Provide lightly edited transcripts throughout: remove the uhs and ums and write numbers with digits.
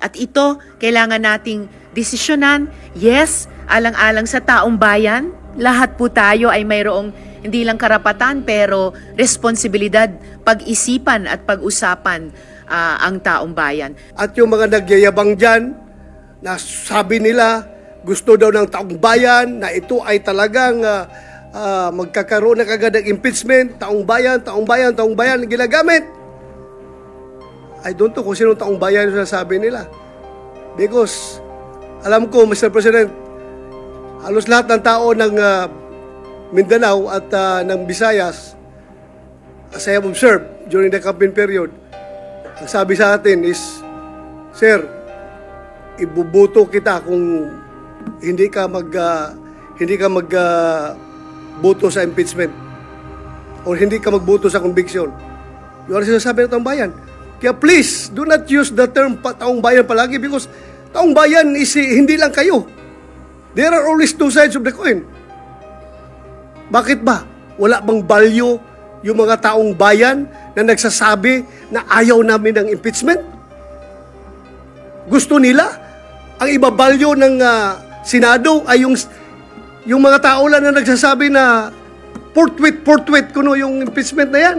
At ito, kailangan nating desisyonan. Yes, alang-alang sa taong bayan, lahat po tayo ay mayroong hindi lang karapatan pero responsibilidad, pag-isipan at pag-usapan ang taong bayan. At yung mga nagyayabang dyan, na sabi nila, gusto daw ng taong bayan na ito ay talagang magkakaroon na kagad ng impeachment, taong bayan, ginagamit. I don't know kung sino taong bayan yung sasabi nila. Because, alam ko, Mr. President, halos lahat ng tao ng Mindanao at ng Visayas, as I have observed during the campaign period, ang sabi sa atin is, Sir, ibubuto kita kung hindi ka magboto sa impeachment o hindi ka magboto sa conviction. Yun ang sinasabi ng taong bayan. Kaya please, do not use the term taong bayan palagi because taong bayan is hindi lang kayo. There are always two sides of the coin. Bakit ba? Wala bang value yung mga taong bayan na nagsasabi na ayaw namin ng impeachment? Gusto nila? Ang ibabalyo ng Senado ay yung mga tao lang na nagsasabi na forthwith kuno yung impeachment na yan.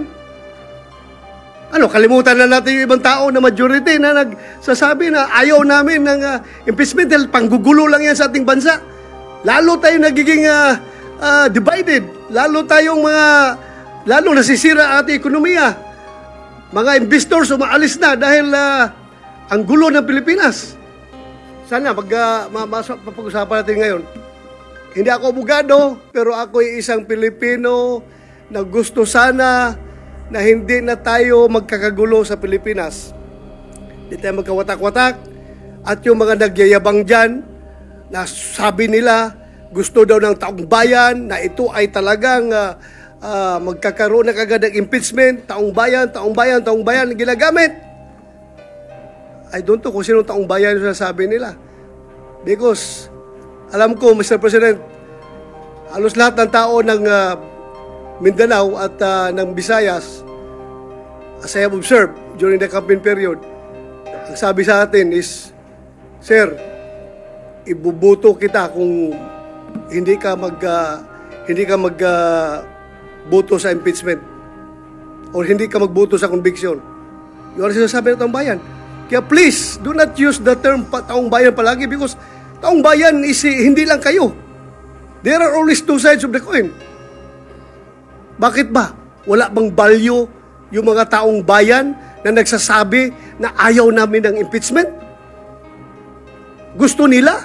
Ano, kalimutan na natin yung ibang tao na majority na nagsasabi na ayaw namin ng impeachment dahil panggugulo lang yan sa ating bansa. Lalo tayo nagiging divided. Lalo nasisira ang ating ekonomiya. Mga investors umaalis na dahil ang gulo ng Pilipinas. Sana mapag-usapan natin ngayon. Hindi ako abogado, pero ako ay isang Pilipino na gusto sana na hindi na tayo magkakagulo sa Pilipinas. Hindi tayo magkawatak-watak. At yung mga nagyayabang dyan, na sabi nila, gusto daw ng taong bayan, na ito ay talagang magkakaroon na kagad ng impeachment, taong bayan, ginagamit. I don't know kung sino taong bayan yung sasabi nila. Because, alam ko, Mr. President, halos lahat ng tao ng Mindanao at ng Visayas, as I have observed during the campaign period, ang sabi sa atin is, Sir, ibubuto kita kung hindi ka magboto sa impeachment o hindi ka magboto sa conviction. Yun ang sinasabi ng taong bayan. Kaya please, do not use the term taong bayan palagi because taong bayan is hindi lang kayo. There are always two sides of the coin. Bakit ba? Wala bang value yung mga taong bayan na nagsasabi na ayaw namin ng impeachment? Gusto nila?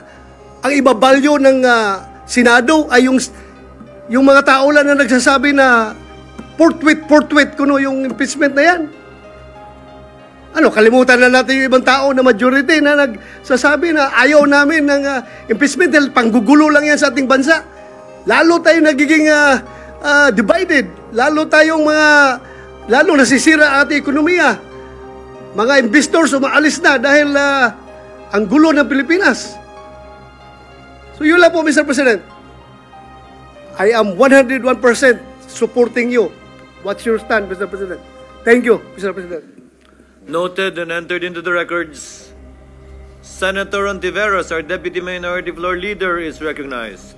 Ang ibabalyo ng Senado ay yung mga tao lang na nagsasabi na forthwith kuno yung impeachment na yan. Ano, kalimutan na natin yung ibang tao na majority na nagsasabi na ayaw namin ng impeachment dahil panggugulo lang yan sa ating bansa. Lalo tayo nagiging divided. Lalo nasisira ang ating ekonomiya. Mga investors umaalis na dahil ang gulo ng Pilipinas. So yun lang po, Mr. President. I am 101% supporting you. What's your stand, Mr. President? Thank you, Mr. President. Noted and entered into the records. Senator Ontiveros, our Deputy Minority Floor Leader, is recognized.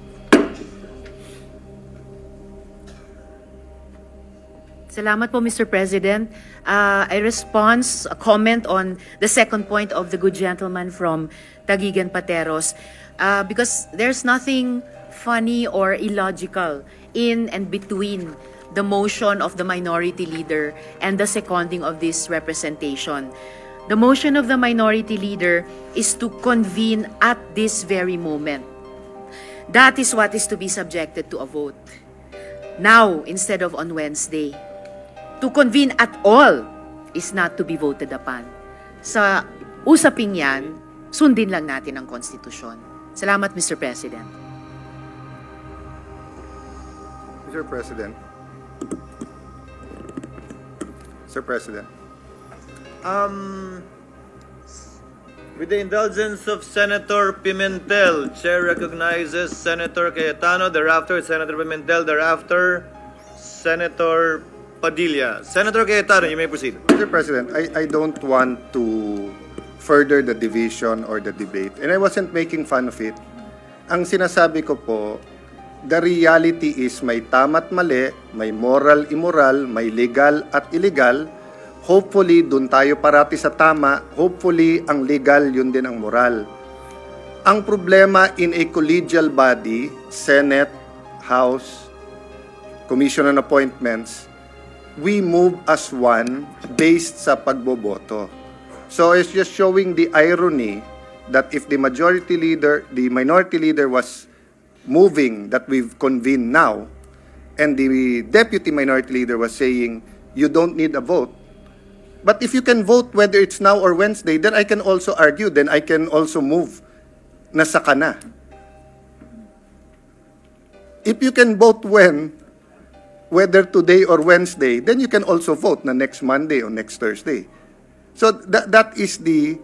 Salamat po, Mr. President. I respond a comment on the second point of the good gentleman from Taguigan Pateros because there's nothing funny or illogical in and between the motion of the minority leader and the seconding of this representation. The motion of the minority leader is to convene at this very moment. That is what is to be subjected to a vote. Now, instead of on Wednesday. To convene at all is not to be voted upon. Sa usaping yan, sundin lang natin ang konstitusyon. Salamat, Mr. President. Mr. President. Mr. President. With the indulgence of Senator Pimentel, Chair recognizes Senator Cayetano, thereafter Senator Pimentel, thereafter Senator Padilla. Senator Cayetano, you may proceed. Mr. President, I don't want to further the division or the debate. And I wasn't making fun of it. Ang sinasabi ko po, the reality is may tama't mali, may moral, immoral, may legal at illegal. Hopefully, dun tayo parati sa tama. Hopefully, ang legal, yun din ang moral. Ang problema in a collegial body, Senate, House, Commission on Appointments, we move as one based sa pagboboto. So it's just showing the irony that if the minority leader was moving that we've convened now, and the deputy minority leader was saying, you don't need a vote. But if you can vote whether it's now or Wednesday, then I can also argue, then I can also move na saka na. If you can vote whether today or Wednesday, then you can also vote na next Monday or next Thursday. So that is the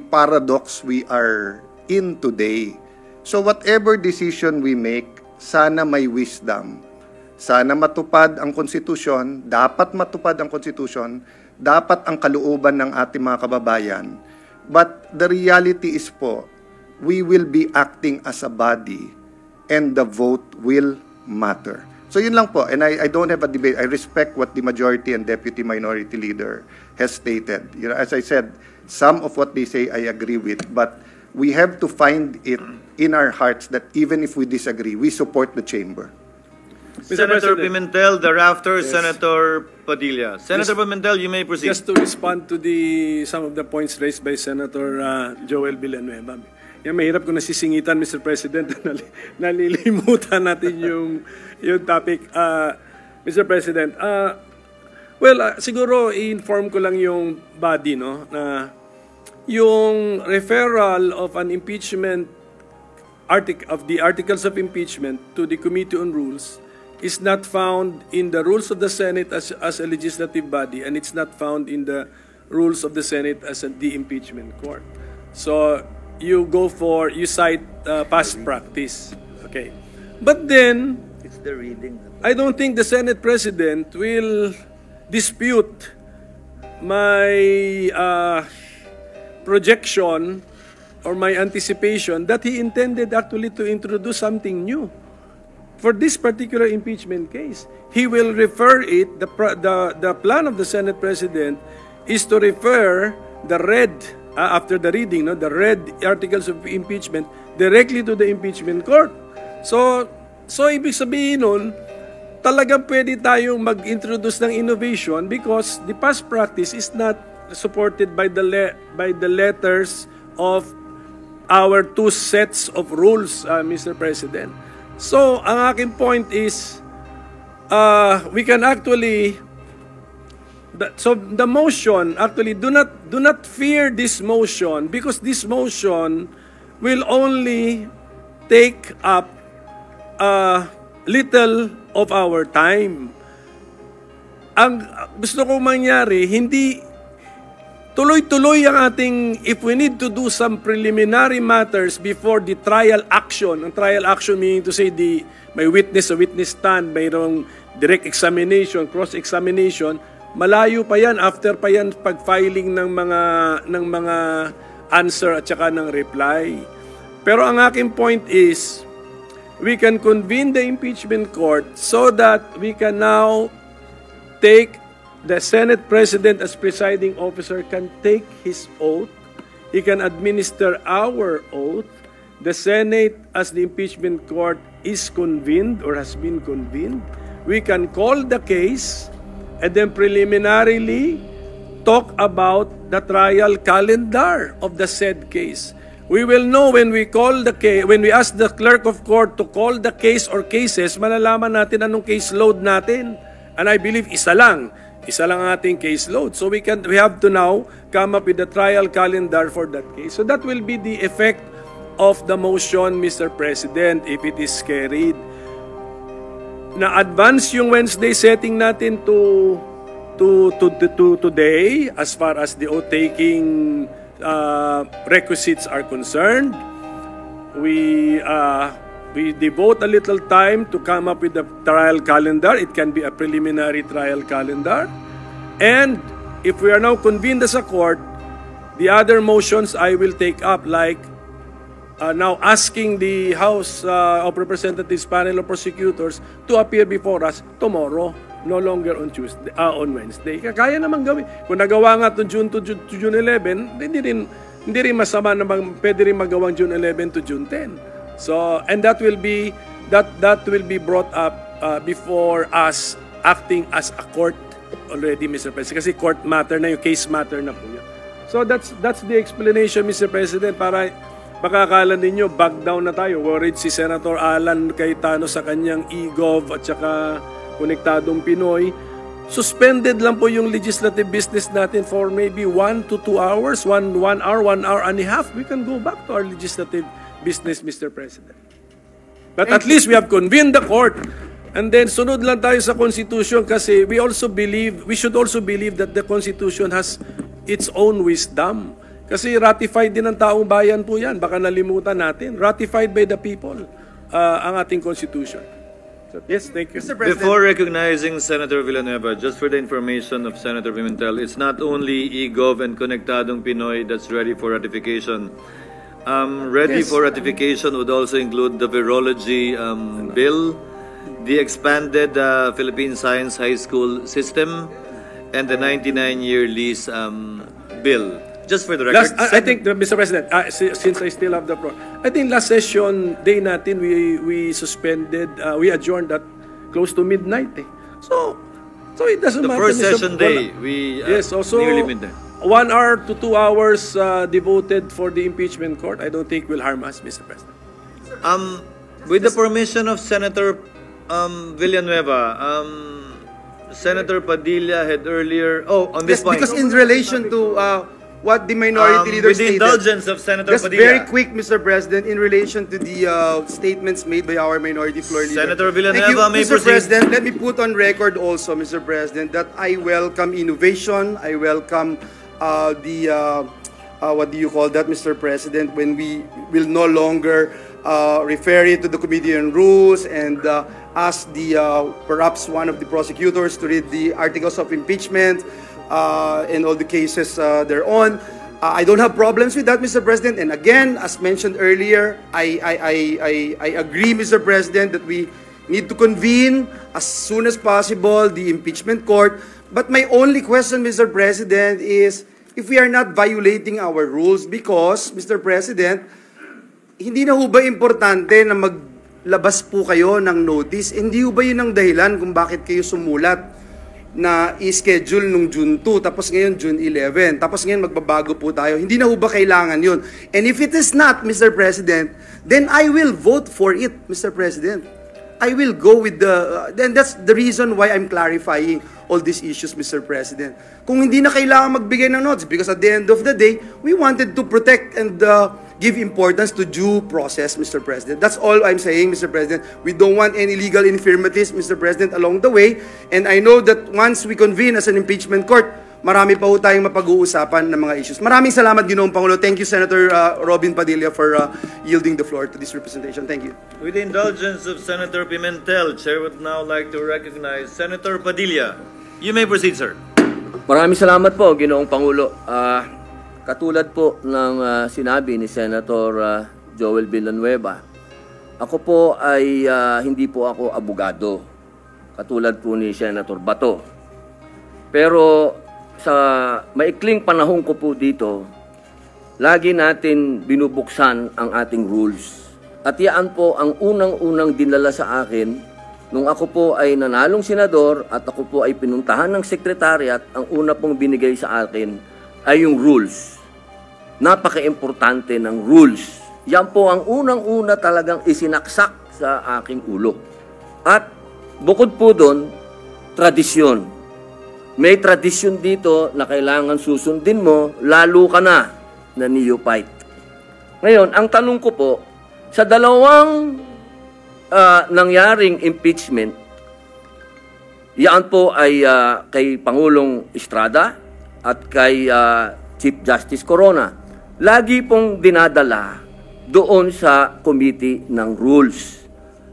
paradox we are in today. So whatever decision we make, sana may wisdom. Sana matupad ang konstitusyon, dapat matupad ang konstitusyon, dapat ang kalooban ng ating mga kababayan. But the reality is po, we will be acting as a body and the vote will matter. So yun lang po, and I don't have a debate. I respect what the majority and deputy minority leader has stated. You know, as I said, some of what they say I agree with, but we have to find it in our hearts that even if we disagree, we support the chamber. Senator Pimentel, thereafter, yes. Senator Padilla. Senator Pimentel, you may proceed. Just to respond to some of the points raised by Senator Joel Villanueva. Yan, mahirap kung nasisingitan, Mr. President, nalilimutan natin yung topic. Mr. President, siguro i-inform ko lang yung body, no, na yung referral of an impeachment of the articles of impeachment to the Committee on Rules is not found in the rules of the Senate as a legislative body, and it's not found in the rules of the Senate as the impeachment court. So you cite past practice. Okay. But then, it's the reading. I don't think the Senate President will dispute my projection or my anticipation that he intended actually to introduce something new. For this particular impeachment case, he will refer it, the plan of the Senate President is to refer the after the reading, the read articles of impeachment directly to the impeachment court. So ibig sabihin nun, talagang pwede tayong mag-introduce ng innovation because the past practice is not supported by the letters of our two sets of rules, Mr. President. So ang aking point is, we can actually. So the motion, actually, do not fear this motion because this motion will only take up little of our time. Ang gusto kong mangyari, hindi tuloy-tuloy ang ating, if we need to do some preliminary matters before the trial action. Ang trial action meaning to say may witness stand, mayroong direct examination, cross-examination. Malayo pa yan, after pa yan pag-filing ng mga answer at saka ng reply. Pero ang aking point is, we can convene the impeachment court so that we can now take the Senate President as presiding officer can take his oath. He can administer our oath. The Senate as the impeachment court is convened or has been convened. We can call the case and then preliminarily talk about the trial calendar of the said case. We will know when we call the case, when we ask the clerk of court to call the case or cases, malalaman natin anong case load natin. And I believe isa lang ating case load. So we have to now come up with the trial calendar for that case. So that will be the effect of the motion, Mr. President, if it is carried. Na-advance yung Wednesday setting natin to today as far as the oath-taking requisites are concerned. We devote a little time to come up with the trial calendar. It can be a preliminary trial calendar. And if we are now convened as a court, the other motions I will take up, like now asking the House of Representatives panel of prosecutors to appear before us tomorrow, no longer on Tuesday, on Wednesday. Kaya naman gawin. Kung nagawa nga to June 11, hindi rin masama na pwede rin magawang June 11 to June 10. So, and that will be brought up before us acting as a court already, Mr. President. Kasi court matter na yung case matter na po yun. So that's the explanation, Mr. President, para baka akala ninyo back down na tayo. Worried si Senator Alan Cayetano sa kanyang e-gov at saka Konektadong Pinoy. Suspended lang po yung legislative business natin for maybe 1 to 2 hours, 1 hour and a half. We can go back to our legislative business, Mr. President. But at least we have convened the court. And then sunod lang tayo sa Constitution kasi we should also believe that the Constitution has its own wisdom. Kasi ratified din ng taong bayan po yan. Baka nalimutan natin. Ratified by the people ang ating Constitution. So, yes, thank you. Mr. President. Before recognizing Senator Villanueva, just for the information of Senator Pimentel, it's not only eGov and Konektadong Pinoy that's ready for ratification. Ready for ratification would also include the virology bill, the expanded Philippine Science High School system, and the 99-year lease bill. Just for the record. I think, Mr. President, since I still have the floor, I think last session day natin, we suspended, we adjourned at close to midnight. So it doesn't matter. The first session day, we yes, also nearly midnight. 1 hour to 2 hours devoted for the impeachment court, I don't think will harm us, Mr. President. With the permission of Senator Villanueva, Senator Padilla had earlier... Oh, on this Yes, point. because in relation to what the minority leader with the stated. indulgence of Senator Just Padilla. very quick, Mr. President, in relation to the statements made by our minority floor leader. Senator Villanueva Thank you, may Mr. proceed. President, let me put on record also, Mr. President, that I welcome innovation. I welcome what do you call that, Mr. President, when we will no longer refer it to the Committee on Rules and ask perhaps one of the prosecutors to read the articles of impeachment and all the cases thereon. I don't have problems with that, Mr. President. And again, as mentioned earlier, I agree, Mr. President, that we need to convene as soon as possible the impeachment court. But my only question, Mr. President, is if we are not violating our rules because, Mr. President, hindi na ho ba importante na maglabas po kayo ng notice? Hindi ho ba yun ang dahilan kung bakit kayo sumulat na i-schedule nung June 2, tapos ngayon June 11, tapos ngayon magbabago po tayo? Hindi na ho ba kailangan yun? And if it is not, Mr. President, then I will vote for it, Mr. President. I will go with then that's the reason why I'm clarifying all these issues, Mr. President. Kung hindi na kailangan magbigay ng notes, because at the end of the day, we wanted to protect and give importance to due process, Mr. President. That's all I'm saying, Mr. President. We don't want any legal infirmities, Mr. President, along the way. And I know that once we convene as an impeachment court, marami pa po tayong mapag-uusapan ng mga issues. Maraming salamat, Ginoong Pangulo. Thank you, Senator Robin Padilla, for yielding the floor to this representation. Thank you. With the indulgence of Senator Pimentel, Chair would now like to recognize Senator Padilla. You may proceed, sir. Maraming salamat po, Ginoong Pangulo. Katulad po ng sinabi ni Senator Joel Villanueva, ako po ay hindi po ako abogado, katulad po ni Senator Bato. Pero sa maikling panahon ko po dito, lagi natin binubuksan ang ating rules. At yan po ang unang-unang dinala sa akin nung ako po ay nanalong senador at ako po ay pinuntahan ng sekretariat. Ang una pong binigay sa akin ay yung rules. Napaka-importante ng rules. Yan po ang unang-una talagang isinaksak sa aking ulo. At bukod po doon, tradisyon. May tradisyon dito na kailangan susundin mo, lalo ka na neophyte. Ngayon, ang tanong ko po, sa dalawang nangyaring impeachment, yan po ay kay Pangulong Estrada at kay Chief Justice Corona. Lagi pong dinadala doon sa Committee ng Rules.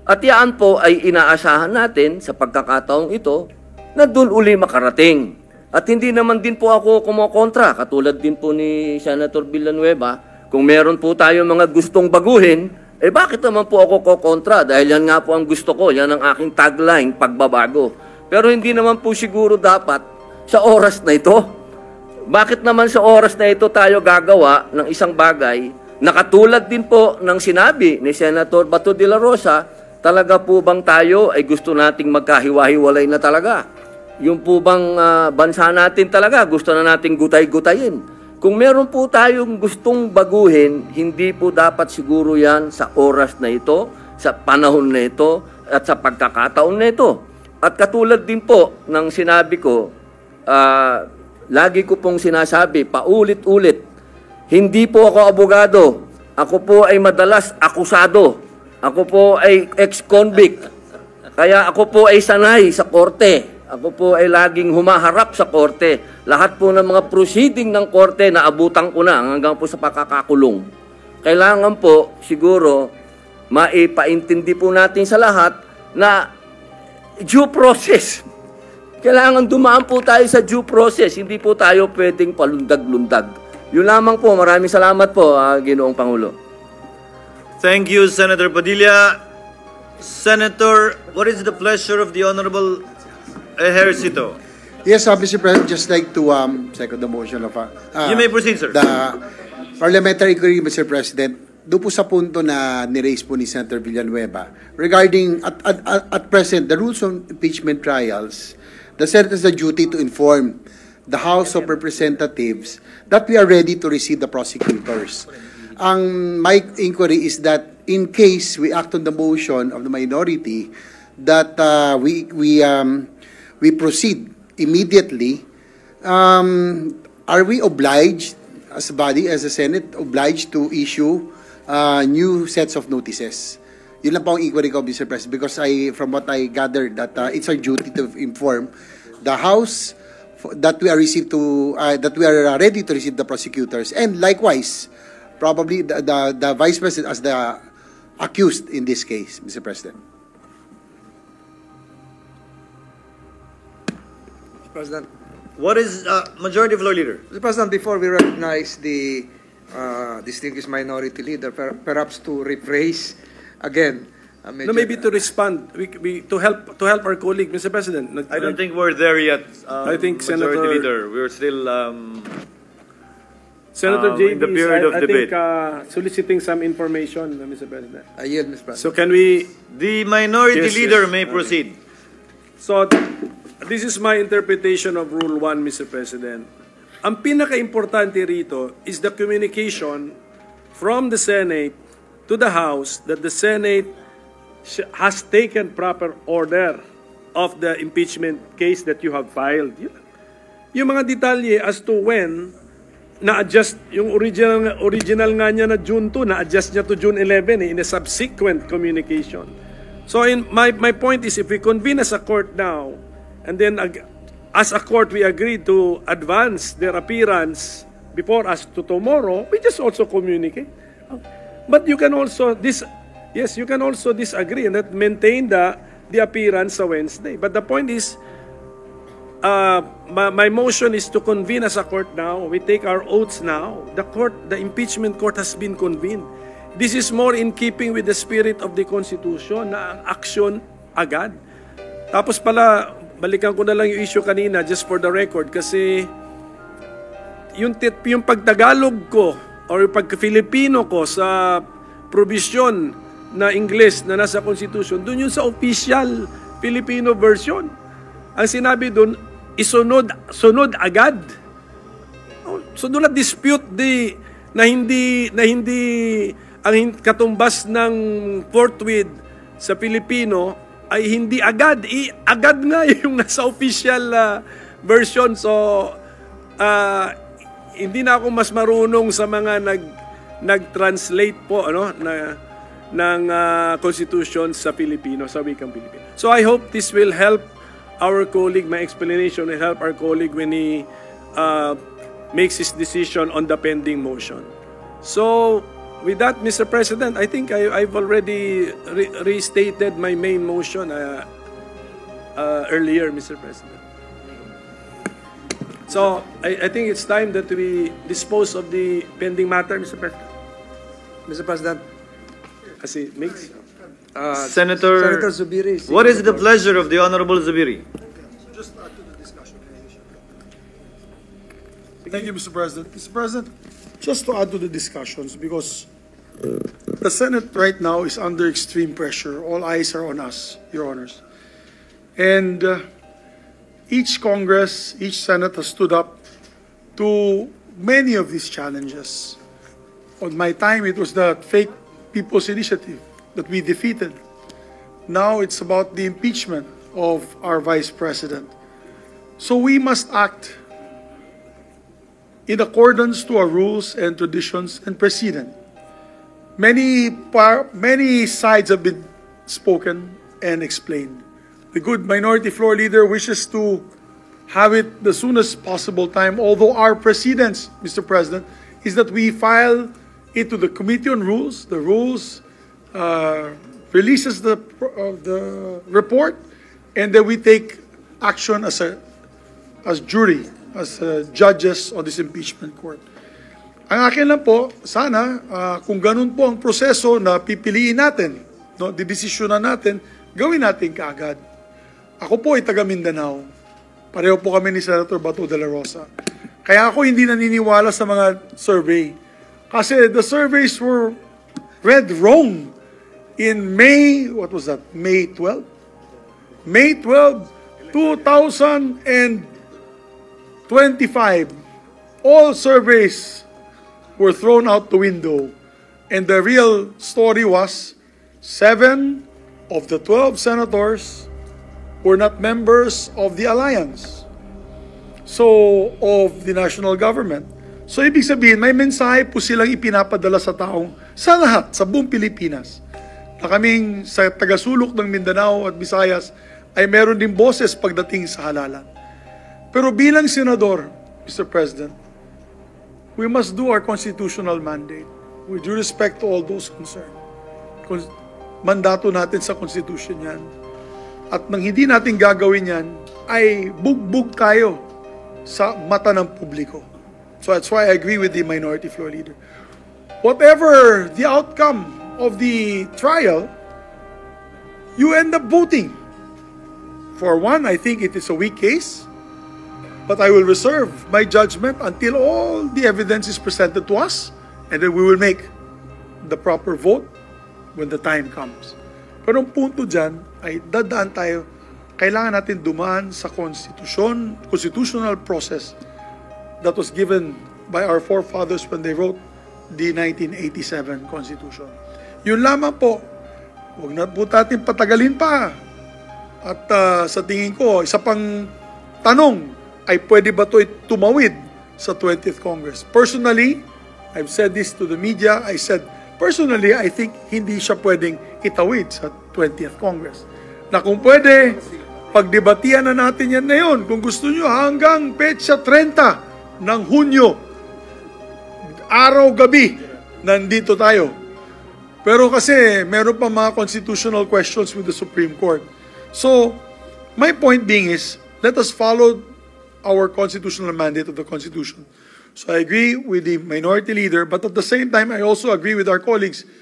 At yan po ay inaasahan natin sa pagkakataong ito na doon uli makarating. At hindi naman din po ako kumokontra, katulad din po ni Senator Villanueva. Kung meron po tayo mga gustong baguhin, bakit naman po ako kokontra? Dahil yan nga po ang gusto ko, yan ang aking tagline, pagbabago. Pero hindi naman po siguro dapat sa oras na ito. Bakit naman sa oras na ito tayo gagawa ng isang bagay na katulad din po ng sinabi ni Senator Bato de la Rosa, talaga po bang tayo ay gusto nating magkahiwa-hiwalay na talaga? Yung po bang bansa natin talaga, gusto na nating gutay-gutayin? Kung meron po tayong gustong baguhin, hindi po dapat siguro yan sa oras na ito, sa panahon na ito, at sa pagkakataon na ito. At katulad din po ng sinabi ko, lagi ko pong sinasabi, paulit-ulit, hindi po ako abogado. Ako po ay madalas akusado. Ako po ay ex-convict. Kaya ako po ay sanay sa korte. Ako po ay laging humaharap sa korte. Lahat po ng mga proceeding ng korte na abutan ko na hanggang po sa pakakakulong. Kailangan po siguro maipaintindi po natin sa lahat na due process. Kailangan dumaan po tayo sa due process. Hindi po tayo pwedeng palundag-lundag. Yun lamang po. Maraming salamat po, Ginoong Pangulo. Thank you, Senator Padilla. Senator, what is the pleasure of the Honorable Ejercito? Yes, Mr. President, just like to second the motion of you may proceed, sir. The parliamentary inquiry, Mr. President, doon po sa punto na ni-raise po ni Senator Villanueva regarding at present the rules on impeachment trials, the Senate has the duty to inform the House of Representatives that we are ready to receive the prosecutors. My inquiry is that in case we act on the motion of the minority, that we proceed immediately, are we obliged, as a body, as a Senate, obliged to issue new sets of notices? Yun lang po ang inquiry ko, Mr. President, because from what I gathered, that it's our duty to inform the House that we are ready to receive the prosecutors, and likewise, probably the Vice President as the accused in this case, Mr. President. President. What is Majority Floor Leader? Mr. President, before we recognize the distinguished minority leader, perhaps to rephrase again. No, maybe to respond, to help our colleague, Mr. President. I don't think we're there yet. I think Majority Leader, we're still Senator in the period of debate. I think soliciting some information, Mr. President. I yield, Mr. President. So can we? The Minority Leader may proceed. So this is my interpretation of Rule 1, Mr. President. Ang pinaka-importante rito is the communication from the Senate to the House that the Senate has taken proper order of the impeachment case that you have filed. Yung mga detalye as to when na-adjust, yung original nga niya na June 2, na-adjust niya to June 11 in a subsequent communication. So my point is, if we convene as a court now, and then as a court we agree to advance their appearance before us to tomorrow, we just also communicate. But you can also you can also disagree and that maintain the appearance sa Wednesday. But the point is, my motion is to convene as a court now. We take our oaths now. The impeachment court has been convened. This is more in keeping with the spirit of the Constitution na action agad. Tapos pala, balikan ko na lang yung issue kanina just for the record kasi yung pagtagalog ko or yung pagka-Filipino ko sa provision na English na nasa Constitution, dun yun sa official Filipino version. Ang sinabi dun, sunod agad. So do not dispute na hindi ang katumbas ng forthwith sa Filipino ay hindi agad. Agad nga yung nasa official version. So, hindi na ako mas marunong sa mga nag-translate po ng Constitution sa Filipino, sa wikang Filipino. So, I hope this will help our colleague, my explanation will help our colleague when he makes his decision on the pending motion. So, with that, Mr. President, I think I've already restated my main motion earlier, Mr. President. So, I think it's time that we dispose of the pending matter, Mr. President. Mr. President, Kasi mix. Senator Zubiri. what is the pleasure of the Honorable Zubiri? Thank you, Mr. President. Mr. President, just to add to the discussions, because the Senate right now is under extreme pressure. All eyes are on us, Your Honors. And each Congress, each Senate has stood up to many of these challenges. On my time, it was the fake People's Initiative that we defeated. Now it's about the impeachment of our Vice President. So we must act in accordance to our rules and traditions and precedent. Many sides have been spoken and explained. The good Minority Floor Leader wishes to have it the soonest possible time, although our precedence, Mr. President, is that we file it to the Committee on Rules. The Rules releases the report, and then we take action as jury, as judges on this impeachment court. Ang akin lang po, sana, kung ganun po ang proseso na pipiliin natin, no, didesisyonan natin, gawin natin kaagad. Ako po ay taga Mindanao. Pareho po kami ni Senator Bato de la Rosa. Kaya ako hindi naniniwala sa mga survey. Kasi the surveys were read wrong in May, what was that? May 12? May 12, 2025. All surveys were thrown out the window. And the real story was 7 of the 12 senators were not members of the alliance. So, of the national government. So, ibig sabihin, may mensahe po silang ipinapadala sa taong, sa lahat, sa buong Pilipinas, na kaming sa tagasulok ng Mindanao at Visayas ay meron din boses pagdating sa halalan. Pero bilang senador, Mr. President, we must do our constitutional mandate with due respect to all those concerned. Mandato natin sa Constitution yan. At nang hindi natin gagawin yan, ay bugbog tayo sa mata ng publiko. So that's why I agree with the Minority Floor Leader. Whatever the outcome of the trial, you end up voting. For one, I think it is a weak case, but I will reserve my judgment until all the evidence is presented to us, and then we will make the proper vote when the time comes. Pero ang punto dyan ay dadaan tayo, kailangan natin dumaan sa constitutional process that was given by our forefathers when they wrote the 1987 Constitution. Yun lamang po, huwag na po natin patagalin pa. At sa tingin ko, isa pang tanong, ay pwede ba ito tumawid sa 20th Congress? Personally, I've said this to the media, I said, personally, I think hindi siya pwedeng itawid sa 20th Congress. Na kung pwede, pagdebatihan na natin yan ngayon. Kung gusto nyo, hanggang petsa 30 ng Hunyo, araw-gabi, nandito tayo. Pero kasi, meron pa mga constitutional questions with the Supreme Court. So, my point being is, let us follow our constitutional mandate of the Constitution. So I agree with the Minority Leader, but at the same time, I also agree with our colleagues